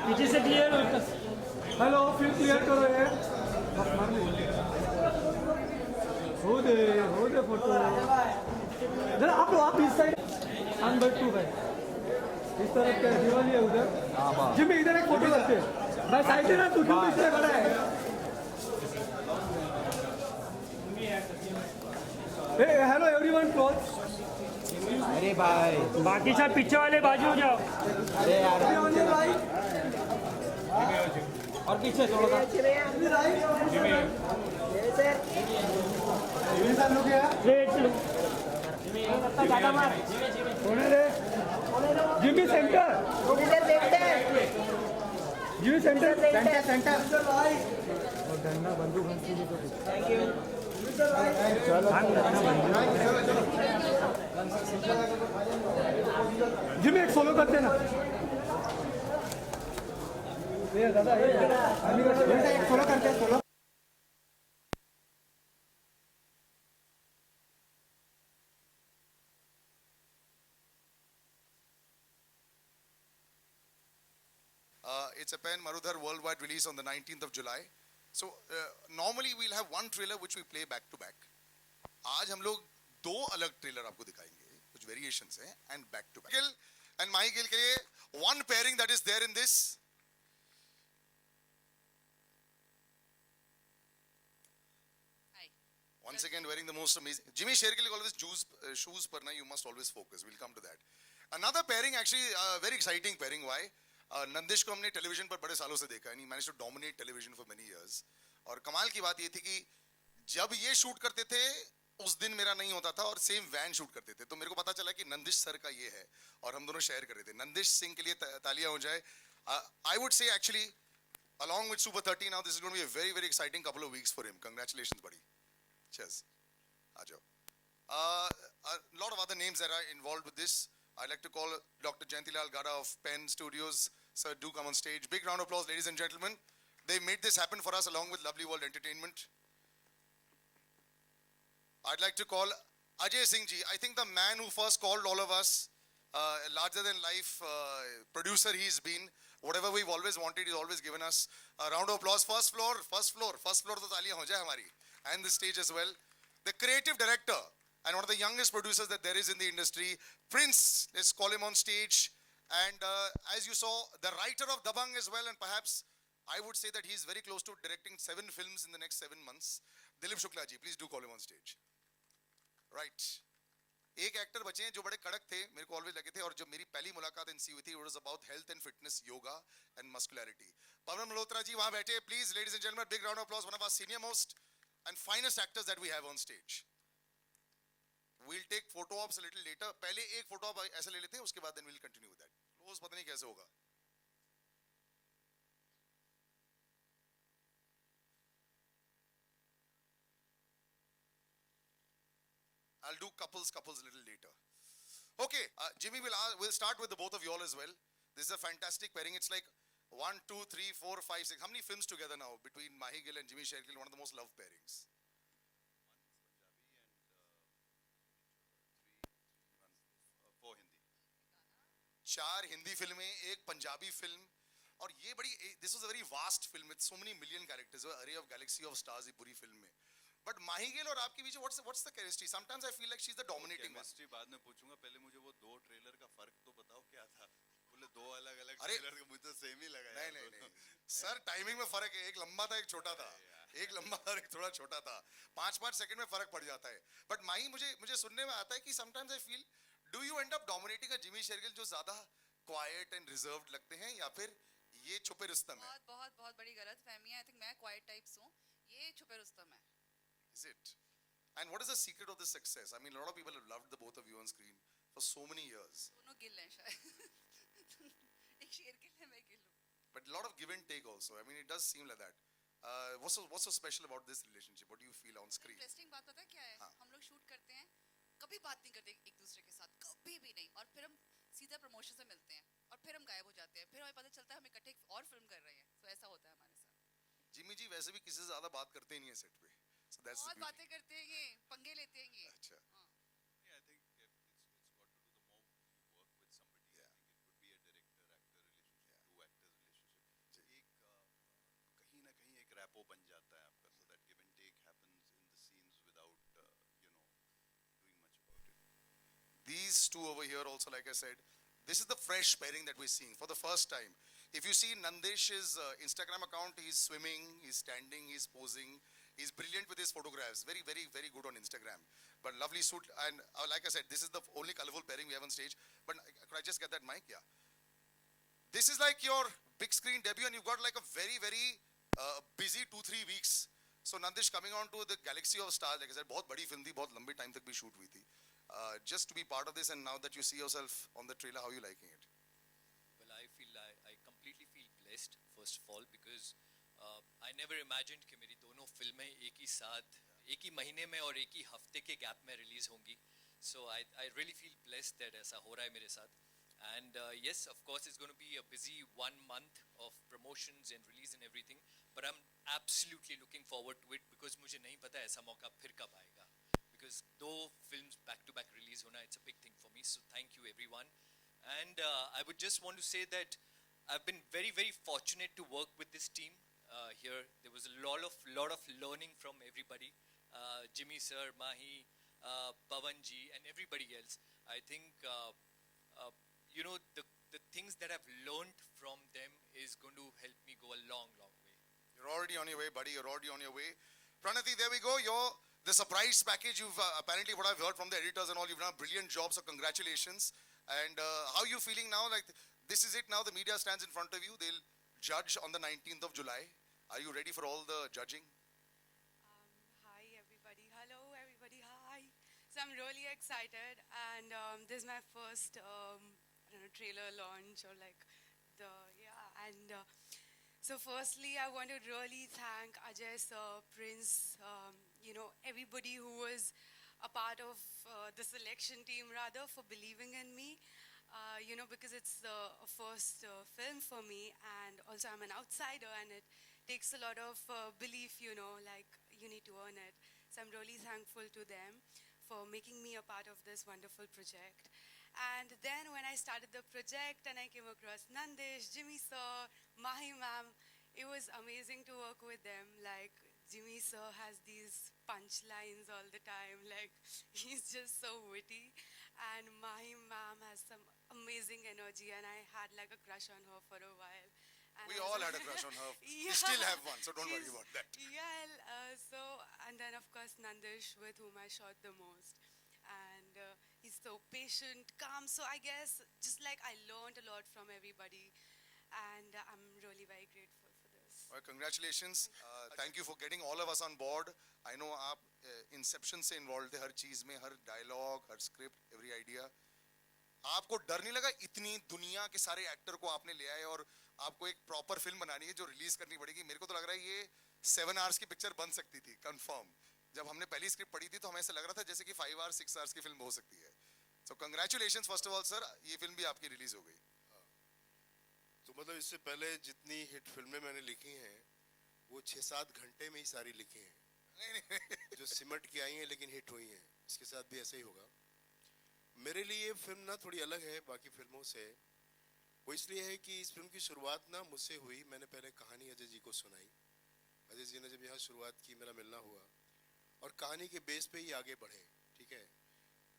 पीछे से क्लियर होता। हेलो, फिर क्लियर करो ये। हो दे फोटो जरा। आप इस साइड अनबट टू भाई, इस तरफ क्या दिवाली है उधर। जिम्मी इधर एक फोटो रखते हैं भाई, साइड है ना, तू क्यों पीछे खड़ा है। Hello everyone, close. अरे भाई, बाकी सब पीछे वाले बाजू हो जाओ। अरे यार, भाई और पीछे थोड़ा सा। Jimmy centre, Jimmy centre centre बंदूक। जिम्मी एक फॉलो करते ना दादा, एक फॉलो करते हैं, follow. It's a Pen Marudhar worldwide release on the 19th of July. So normally we'll have one trailer which we play back to back. आज हम लोग दो अलग ट्रेलर आपको दिखाएंगे, कुछ वेरिएशंस हैं and back to back. And Mahi Gill के लिए one pairing that is there in this. Hi. Once again wearing the most amazing. Jimmy Shergill always shoes पर ना, you must always focus. We'll come to that. Another pairing, actually very exciting pairing. Why? Nandish को हमने television पर बड़े सालों से देखा है, and he managed to dominate television for many years. और कमाल की बात ये थी कि जब ये शूट करते थे उस दिन मेरा नहीं होता था और सेम वैन शूट करते थे, तो मेरे को पता चला कि नंदिश सर का ये है और हम दोनों शेयर कर रहे थे। नंदिश सिंह के लिए तालियां हो जाए। I would say actually along with Super 30 now this is going to be a very very exciting couple of weeks for him. Congratulations buddy. Cheers. आ जाओ। A lot of other names that are involved with this. I'd like to call Dr. Jayantilal Gada of Pen Studios. Sir, do come on stage. Big round of applause, ladies and gentlemen. They made this happen for us along with Lovely World Entertainment. I'd like to call Ajay Singh ji. I think the man who first called all of us, larger than life producer he's been. Whatever we've always wanted, he's always given us. A round of applause. First floor to taaliyan ho jaye hamari. And the stage as well. The creative director and one of the youngest producers that there is in the industry, Prince, let's call him on stage. And as you saw, the writer of Dabang as well, and perhaps I would say that he's very close to directing 7 films in the next 7 months. Dilip Shukla ji, please do call him on stage. Right. एक actor बचे हैं जो बड़े कड़क थे, मेरे को always लगे थे, और जब मेरी पहली मुलाकात इनसे हुई थी, it was about health and fitness, yoga and muscularity. पवन मल्होत्रा जी वहां बैठे, please ladies and gentlemen, big round of applause, one of our senior most and finest actors that we have on stage. We'll take photo ops a little later. पहले एक photo op ऐसे ले लेते हैं, उसके बाद then we'll continue with that. Close पता नहीं कैसे होगा. I'll do couples a little later. Okay, Jimmy, we'll start with the both of you all as well. This is a fantastic pairing. It's like 1, 2, 3, 4, 5, 6. How many films together now between Mahi Gill and Jimmy Shergill? One of the most loved pairings. One is Punjabi and 3 Hindi. 4 Hindi फिल्में, एक Punjabi film, और ये बड़ी, this was a very vast film with so many million characters, array of galaxy of stars ये पूरी film में. But Mahi Gill और आपके बीच what's the chemistry? Sometimes I feel like she's the dominating one. Chemistry बाद में पूछूंगा, पहले मुझे वो दो ट्रेलर का फर्क तो बताओ क्या था. बोले दो अलग अलग ट्रेलर का, मुझे तो सेम ही लगा. नहीं सर, टाइमिंग में फर्क है, एक लंबा था एक छोटा था, एक लंबा और एक थोड़ा छोटा था, 5-5 सेकंड में फर्क पड़ जाता है. बट माही, मुझे सुनने में आता है कि sometimes I feel, do you end up dominating a Jimmy Shergill जो ज्यादा क्वाइट एंड रिजर्व्ड लगते हैं, या फिर ये छुपे रुस्तम है? बहुत बड़ी गलत फहमी है. आई थिंक मैं क्वाइट टाइप्स हूँ, ये छुपे रुस्तम है. Is it? And what is the secret of this success? I mean, a lot of people have loved the both of you on screen for so many years. दोनों गिल हैं शायद. एक शेर गिल है, मैं गिल हूँ. But a lot of give and take also. I mean, it does seem like that. What's so special about this relationship? What do you feel on screen? Interesting बात पता है क्या है? हम लोग शूट करते हैं, कभी बात नहीं करते एक दूसरे के साथ, कभी भी नहीं. और फिर हम सीधा प्रमोशन से मिलते हैं और फिर हम गायब हो जाते हैं. फिर हमें पता चलता है हम इकट्ठे एक और फिल्म कर रहे हैं. तो ऐसा होता है हमारे साथ. जिमी जी वैसे भी किसी से ज्यादा बात करते ही नहीं है सेट पे. So that's बहुत बातें करते हैं, ये पंगे लेते हैं ये. अच्छा. Yeah, I think it's got to do the more you work with somebody. Yeah. I think it could be a director-actor relationship, two actors relationship. Tempo बन जाता है आपका, so that give and take happens in the scenes without doing much about it. These two over here also, like I said, this is the fresh pairing that we're seeing for the first time. If you see Nandesh's Instagram account, he's swimming, he's standing, he's posing, he's brilliant with his photographs, very, very, very good on Instagram. But lovely suit, and like I said, this is the only colorful pairing we have on stage. But could I just get that mic? Yeah. This is like your big screen debut, and you've got like a very, very busy 2-3 weeks. So Nandish coming on to the Galaxy of Stars, like I said, बहुत बड़ी film थी, बहुत लंबे time तक भी shoot हुई थी. Just to be part of this, and now that you see yourself on the trailer, how are you liking it? Well, I completely feel blessed, first of all, because I never imagined कि मेरी दोनों फिल्में एक ही साथ, एक ही महीने में और एक ही हफ्ते के गैप में रिलीज होंगी. So I really feel blessed that ऐसा हो रहा है मेरे साथ. And yes, of course, it's going to be a busy 1 month of promotions and release and everything. But I'm absolutely looking forward to it because मुझे नहीं पता ऐसा मौका फिर कब आएगा. Because though films back-to-back release hona, it's a big thing for me. So thank you, everyone. And I would just want to say that I've been very, very fortunate to work with this team here. There was a lot of learning from everybody. Jimmy sir, Mahi, Pawan ji, and everybody else. I think the things that I've learned from them is going to help me go a long, long way. You're already on your way, buddy. You're already on your way. Pranati, there we go. The surprise package. You've apparently, what I've heard from the editors and all, you've done a brilliant job. So congratulations. And how are you feeling now? Like this is it now. The media stands in front of you. They'll judge on the 19th of July. Are you ready for all the judging? Hi everybody. Hello everybody. Hi. So I'm really excited, and this is my first I don't know, trailer launch or like and so firstly I want to really thank Ajay sir, Prince, everybody who was a part of the selection team rather, for believing in me, because it's the first film for me, and also I'm an outsider and it takes a lot of belief, like you need to earn it. So I'm really thankful to them for making me a part of this wonderful project. And then when I started the project and I came across Nandish, Jimmy sir, Mahi ma'am, it was amazing to work with them. Like Jimmy sir has these punchlines all the time, like he's just so witty. And Mahi ma'am has some amazing energy, and I had like a crush on her for a while. And We I all was- had a crush on her. We Yeah. still have one, so don't worry She's- about that. And then of course Nandish, with whom I shot the most. And he's so patient, calm. So I guess just like I learned a lot from everybody, and I'm really very grateful for this. Well, congratulations. Thank you for getting all of us on board. I know आप inception से involved थे हर चीज में, हर dialogue, हर script, every idea. आपको डर नहीं लगा? इतनी दुनिया के सारे एक्टर को आपने ले आए और आपको एक प्रॉपर फिल्म बनानी है जो रिलीज करनी पड़ेगी. मेरे को तो लग रहा है ये 7 hours की पिक्चर बन सकती थी, कंफर्म. जब हमने पहली स्क्रिप्ट पढ़ी थी तो हमें ऐसा लग रहा था जैसे कि 5 hours 6 hours की फिल्म हो सकती है. सो congratulations first of all sir, ये फिल्म भी आपकी रिलीज हो गई. तो मतलब इससे पहले जितनी हिट फिल्में मैंने लिखी हैं वो 6-7 घंटे में ही सारी लिखी हैं जो सिमट के आई हैं लेकिन हिट हुई हैं. इसके साथ भी ऐसा ही होगा. मेरे लिए ये फिल्म ना थोड़ी अलग है बाकी फिल्मों से. वो इसलिए है कि इस फिल्म की शुरुआत ना मुझसे हुई. मैंने पहले कहानी अजय जी को सुनाई. अजय जी ने जब यहाँ शुरुआत की, मेरा मिलना हुआ और कहानी के बेस पे ही आगे बढ़े. ठीक है.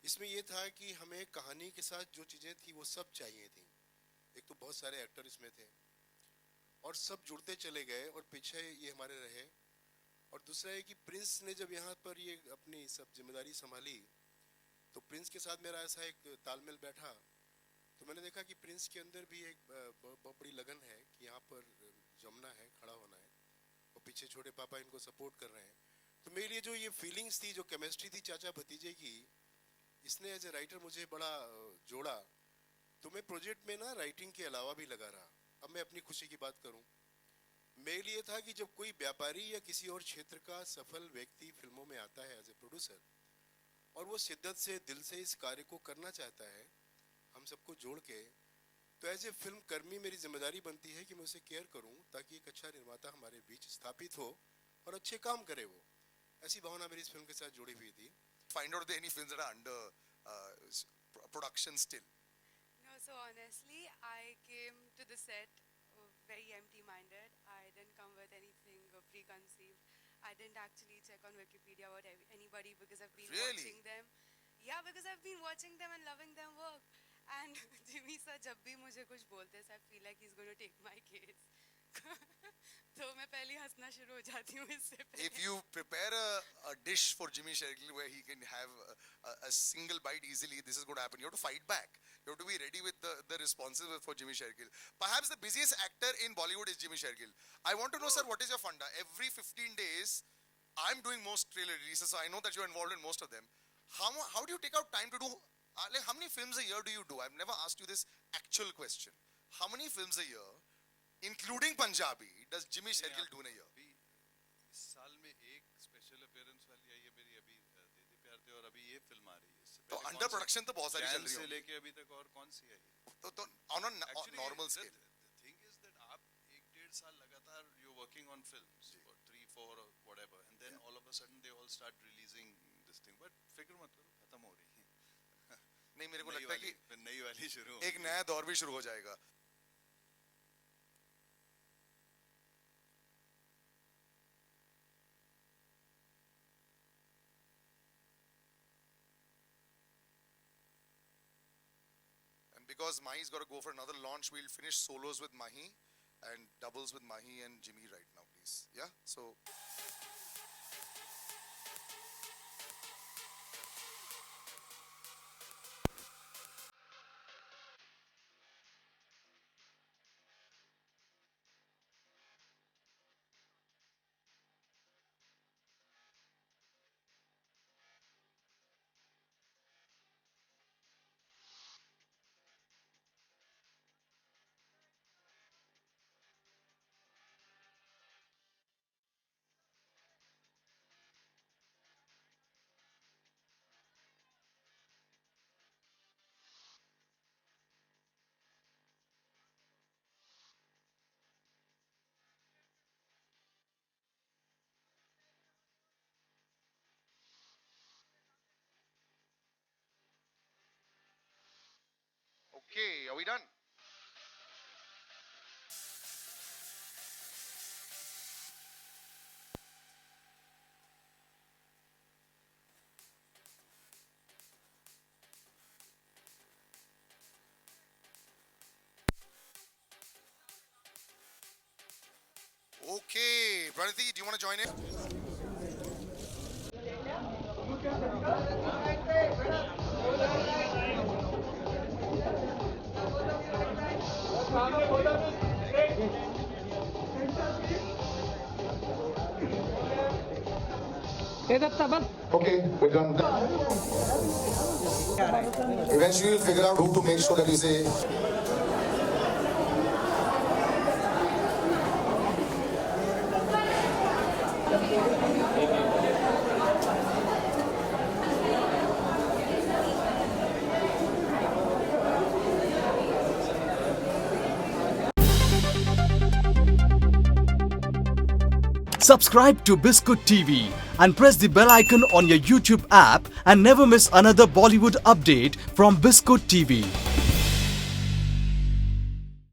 इसमें ये था कि हमें कहानी के साथ जो चीज़ें थी वो सब चाहिए थी. एक तो बहुत सारे एक्टर इसमें थे और सब जुड़ते चले गए और पीछे ये हमारे रहे. और दूसरा है कि प्रिंस ने जब यहाँ पर ये अपनी सब जिम्मेदारी संभाली तो प्रिंस के साथ मेरा ऐसा एक तालमेल बैठा. तो मैंने देखा कि प्रिंस के अंदर भी एक बहुत बड़ी लगन है कि यहाँ पर जमना है, खड़ा होना है, और पीछे छोटे पापा इनको सपोर्ट कर रहे हैं. तो मेरे लिए जो ये फीलिंग्स थी, जो केमिस्ट्री थी चाचा भतीजे की, इसने एज ए राइटर मुझे बड़ा जोड़ा. तो मैं प्रोजेक्ट में ना राइटिंग के अलावा भी लगा रहा. अब मैं अपनी खुशी की बात करूं, मेरे लिए था कि जब कोई व्यापारी या किसी और क्षेत्र का सफल व्यक्ति फिल्मों में आता है एज ए प्रोड्यूसर और वो शिद्दत से, दिल से इस कार्य को करना चाहता है हम सबको जोड़ के, तो एज ए फिल्म कर्मी मेरी जिम्मेदारी बनती है कि मैं उसे केयर करूं ताकि एक अच्छा निर्माता हमारे बीच स्थापित हो और अच्छे काम करे. वो ऐसी भावना मेरी इस फिल्म के साथ जुड़ी हुई थी. Find out any films that are under production still. No, so honestly, I came to the set very empty-minded. I didn't come with anything preconceived. I didn't actually check on Wikipedia about anybody because I've been Really? watching them. Yeah, because I've been watching them and loving them work. And Jimmy sir, जब भी मुझे कुछ बोलते हैं, I feel like he's going to take my case. तो मैं पहले हंसना शुरू हो जाती हूँ इससे पहले. If you prepare a dish for Jimmy Shergill where he can have a single bite easily, this is going to happen. You have to fight back. You have to be ready with the responses for Jimmy Shergill. Perhaps the busiest actor in Bollywood is Jimmy Shergill. I want to know, sir, what is your funda? Every 15 days, I'm doing most trailer releases, so I know that you're involved in most of them. How do you take out time to do, like how many films a year do you do? I've never asked you this actual question. How many films a year, including Punjabi, does Jimmy Shergill do in a year? अभी इस साल में एक special appearance वाली आई है मेरी, अभी दे दे प्यार थे, और अभी ये फिल्म आ रही है. इससे तो पहले अंडर प्रोडक्शन तो बहुत सारी चल रही से है. लेके अभी तक और कौन सी आई? तो on a normal scale. The thing is that आप 1-1.5 साल लगातार you're working on films for 3-4 or whatever, and then all of a sudden they all start releasing this thing. But फिक्र मत करो, खत्म हो रही है. नहीं, मेरे को लगता है कि नई वाली शुरू एक नया दौर भी शुरू हो जाएगा. And because Mahi's got to go for another launch, we'll finish solos with Mahi and doubles with Mahi and Jimmy right now, please. Yeah? So. Okay, are we done? Okay, Pranati, do you want to join in? Okay, we're done. Eventually, we'll figure out who to make sure that you say. Subscribe to Biscuit TV and press the bell icon on your YouTube app and never miss another Bollywood update from Biscuit TV.